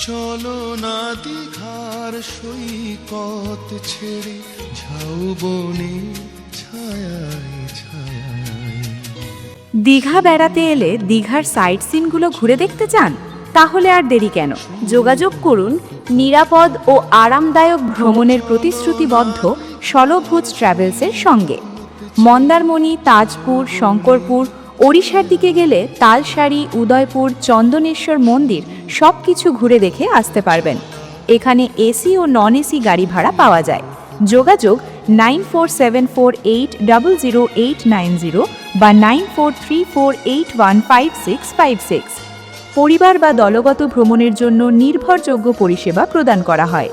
চলো না দীঘার সৈকত ছেড়ে ঝাউবনে ছায়ায় ছায়ায়। দীঘা বেড়াতে এলে দীঘার সাইট সিনগুলো ঘুরে দেখতে চান? তাহলে আর দেরি কেন, যোগাযোগ করুন নিরাপদ ও আরামদায়ক ভ্রমণের প্রতিশ্রুতিবদ্ধ ষোলভুজ ট্রাভেলসের সঙ্গে। মন্দারমণি, তাজপুর, শঙ্করপুর, ওড়িশার দিকে গেলে তালসারি, উদয়পুর, চন্দনেশ্বর মন্দির সব কিছু ঘুরে দেখে আসতে পারবেন। এখানে এসি ও নন এসি গাড়ি ভাড়া পাওয়া যায়। যোগাযোগ 9474800890 বা 9434815656। পরিবার বা দলগত ভ্রমণের জন্য নির্ভরযোগ্য পরিষেবা প্রদান করা হয়।